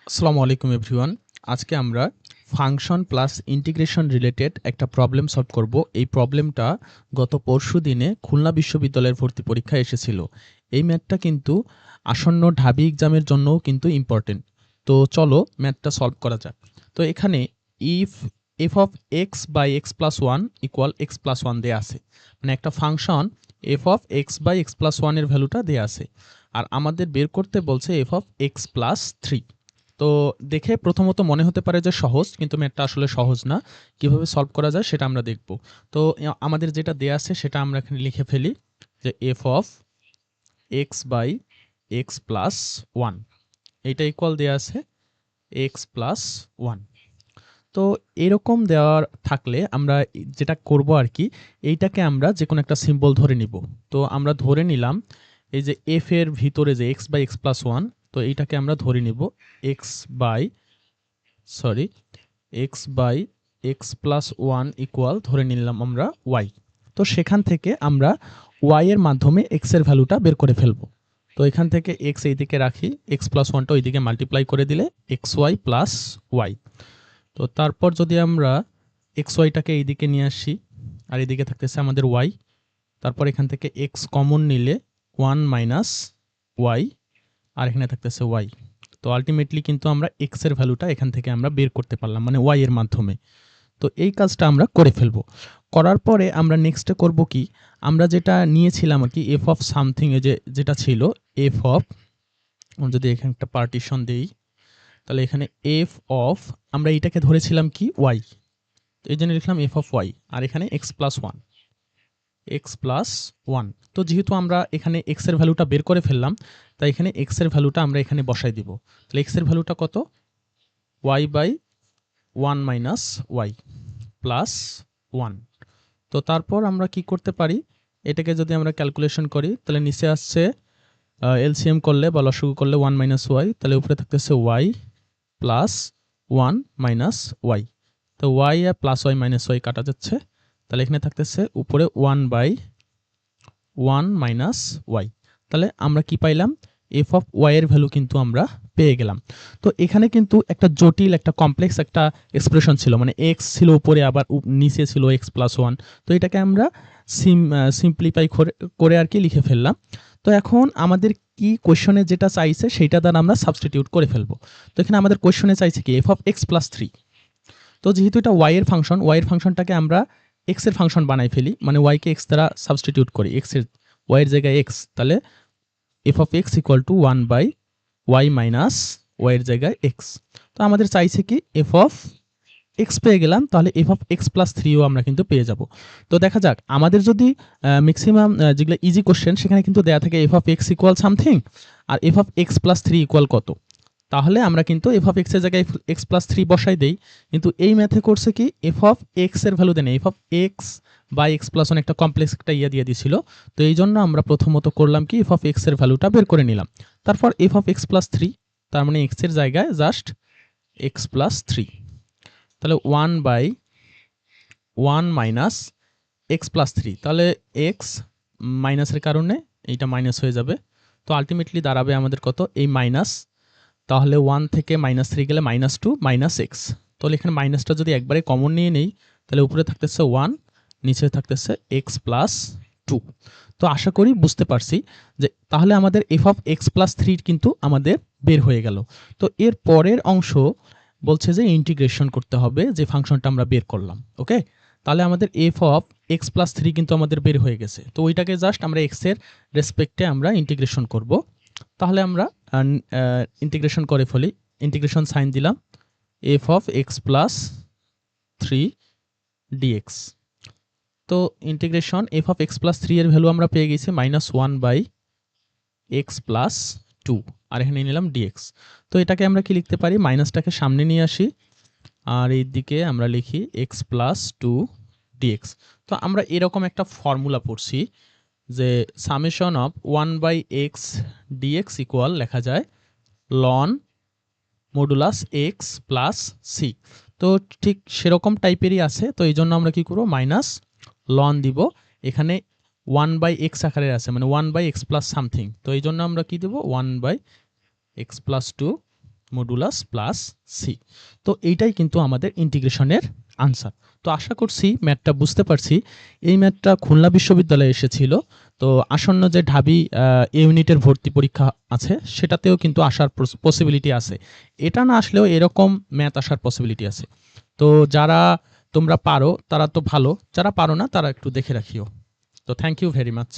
আসসালামু আলাইকুম এভরিওয়ান। আজকে আমরা ফাংশন প্লাস ইন্টিগ্রেশন রিলেটেড একটা প্রবলেম সলভ করব। এই প্রবলেমটা গত পরশুদিনে খুলনা বিশ্ববিদ্যালয়ের ভর্তি পরীক্ষায় এসেছিল। এই ম্যাথটা কিন্তু আসন্ন ঢাবি এক্সামের জন্যও কিন্তু ইম্পর্টেন্ট। তো চলো ম্যাথটা সলভ করা যাক। তো এখানে if f of x by x plus one equal x plus one দেওয়া আছে, মানে একটা function f of x by x plus ওয়ানের ভ্যালুটা দেওয়া আছে, আর আমাদের বের করতে বলছে f of x plus three. তো দেখে প্রথমত মনে হতে পারে যে সহজ, কিন্তু ম্যাথটা আসলে সহজ না। কিভাবে সলভ করা যায় সেটা আমরা দেখব। তো আমাদের যেটা দেয়া আছে সেটা আমরা এখানে লিখে ফেলি যে f of x by x plus one, এইটা ইকুয়াল দেয়া আছে এক্স প্লাস ওয়ান। তো এরকম দেওয়ার থাকলে আমরা যেটা করব আর কি, এইটাকে আমরা যে কোনো একটা সিম্বল ধরে নিব। তো আমরা ধরে নিলাম এই যে এফ এর ভিতরে যে x by x plus one, তো এইটাকে আমরা ধরে নিব x by x by x plus one equal ধরে নিলাম আমরা ওয়াই। তো সেখান থেকে আমরা ওয়াই এর মাধ্যমে এক্স এর ভ্যালুটা বের করে ফেলবো। তো এখান থেকে এক্স এইদিকে রাখি, এক্স প্লাস ওয়ানটা ওইদিকে মাল্টিপ্লাই করে দিলে এক্স ওয়াই প্লাস ওয়াই। তো তারপর যদি আমরা এক্স ওয়াইটাকে এইদিকে নিয়ে আসি, আর এদিকে থাকতেছে আমাদের ওয়াই, তারপর এখান থেকে এক্স কমন নিলে ওয়ান মাইনাস ওয়াই, আর এখানে থাকতেছে ওয়াই। তো আলটিমেটলি কিন্তু আমরা এক্স এর ভ্যালুটা এখান থেকে আমরা বের করতে পারলাম, মানে ওয়াই এর মাধ্যমে। তো এই কাজটা আমরা করে ফেলবো। করার পরে আমরা নেক্সটে করব কি, আমরা যেটা নিয়েছিলাম আর কি এফ অফ সামথিং, এ যেটা ছিল এফ অফ, যদি এখানে একটা পার্টিশন দেই, তাহলে এখানে এফ অফ, আমরা এইটাকে ধরেছিলাম কি ওয়াই, এই জন্য লিখলাম এফ অফ ওয়াই, আর এখানে x plus one, x plus one. তো যেহেতু আমরা এখানে এক্স এর ভ্যালুটা বের করে ফেললাম, তাই এখানে এক্স এর ভ্যালুটা আমরা এখানে বসাই দিব। তাহলে এক্স এর ভ্যালুটা কত, y by one minus y plus one. তো তারপর আমরা কি করতে পারি, এটাকে যদি আমরা ক্যালকুলেশন করি তাহলে নিচে আসছে এলসিএম করলে বা লসাগু করলে ওয়ান মাইনাস ওয়াই, তাহলে উপরে থাকতেছে y plus one minus y. তো ওয়াই আর প্লাস ওয়াই মাইনাস ওয়াই কাটা যাচ্ছে, তাহলে এখানে থাকতেছে উপরে one by one minus y. তাহলে আমরা কি পাইলাম, এফ অফ ওয়াই এর ভ্যালু কিন্তু আমরা পেয়ে গেলাম। তো এখানে কিন্তু একটা জটিল, একটা কমপ্লেক্স একটা এক্সপ্রেশন ছিল, মানে এক্স ছিল উপরে, আবার নিচে ছিল এক্স প্লাস ওয়ান। তো এটাকে আমরা সিম্পলিফাই করে আর কি লিখে ফেললাম। তো এখন আমাদের কি কোয়েশনে যেটা চাইছে সেইটা দ্বারা আমরা সাবস্টিটিউট করে ফেলবো। তো এখানে আমাদের কোয়েশনে চাইছে কি f of x plus three. তো যেহেতু এটা ওয়াই এর ফাংশন, ওয়াই এর ফাংশনটাকে আমরা এক্স এর ফাংশন বানাই ফেলি, মানে ওয়াইকে এক্স দ্বারা সাবস্টিটিউট করি, এক্স এর ওয়াই এর জায়গায় এক্স, তাহলে f of x equal to one by y minus y এর জায়গায় এক্স। তো আমাদের চাইছে কি এফ অফ এক্স পেয়ে গেলাম, তাহলে এফ অফ এক্স প্লাস থ্রিও আমরা কিন্তু পেয়ে যাব। তো দেখা যাক, আমাদের যদি ম্যাক্সিমাম যেগুলো ইজি কোশ্চেন সেখানে কিন্তু দেয়া থাকে f of x equal something, আর f of x plus three equal কত। তাহলে আমরা কিন্তু এফ অফ এক্স এর জায়গায় এক্স প্লাস থ্রি বসাই দেই। কিন্তু এই ম্যাথে করছে কি এফ অফ এক্স এর ভ্যালু দেন, f of x by x plus one, একটা কমপ্লেক্স একটা ইয়ে দিয়ে দিছিল। তো এই জন্য আমরা প্রথমত করলাম কি এফ অফ এক্স এর ভ্যালুটা বের করে নিলাম। তারপর f of x plus three, তার মানে এক্স এর জায়গায় জাস্ট এক্স প্লাস থ্রি। তাহলে one by one minus x plus three, তাহলে এক্স মাইনাসের কারণে এইটা মাইনাস হয়ে যাবে। তো আলটিমেটলি দাঁড়াবে আমাদের কত, এই মাইনাস, তাহলে ওয়ান থেকে মাইনাস থ্রি গেলে মাইনাস টু মাইনাস এক্স। তাহলে এখানে মাইনাসটা যদি একবারে কমন নিয়ে নেই, তাহলে উপরে থাকতেছে ওয়ান, নিচে থাকতেছে এক্স প্লাস টু। তো আশা করি বুঝতে পারছি যে তাহলে আমাদের এফ অফ এক্স প্লাস থ্রির কিন্তু আমাদের বের হয়ে গেল। তো এর পরের অংশ বলছে যে ইন্টিগ্রেশন করতে হবে যে ফাংশনটা আমরা বের করলাম। ওকে, তাহলে আমাদের F of x plus three কিন্তু আমাদের বের হয়ে গেছে। তো ওইটাকে জাস্ট আমরা এক্স এর রেসপেক্টে আমরা ইন্টিগ্রেশন করব। তাহলে আমরা ইন্টিগ্রেশন করে ফেলি, ইন্টিগ্রেশন সাইন দিলাম, f of x plus three d x. তো integration f of x plus three এর ভ্যালু আমরা পেয়ে গেছি minus one by x plus two, আর এখানে নিলাম ডিএক্স। তো এটাকে আমরা কি লিখতে পারি, মাইনাসটাকে সামনে নিয়ে আসি, আর এই দিকে আমরা লিখি এক্স প্লাস টু ডিএক্স। তো আমরা এরকম একটা ফর্মুলা পড়ছি যে summation of one by x dx equal লেখা যায় লন মডুলাস এক্স প্লাস সি। তো ঠিক সেরকম টাইপেরই আছে। তো এই জন্য আমরা কি করবো, মাইনাস লন দিব, এখানে ওয়ান বাই এক্স আকারে আছে, মানে one by x plus something. তো এই জন্য আমরা কি দেবো, one by x plus two modulus plus c. তো এইটাই কিন্তু আমাদের ইন্টিগ্রেশনের আনসার। তো আশা করছি ম্যাথটা বুঝতে পারছি। এই ম্যাথটা খুলনা বিশ্ববিদ্যালয়ে এসেছিল। তো আসন্ন যে ঢাবি ইউনিটের ভর্তি পরীক্ষা আছে সেটাতেও কিন্তু আসার পসিবিলিটি আছে। এটা না আসলেও এরকম ম্যাথ আসার পসিবিলিটি আছে। তো যারা তোমরা পারো তারা তো ভালো, যারা পারো না তারা একটু দেখে রাখিও। তো থ্যাংক ইউ ভেরি মাচ।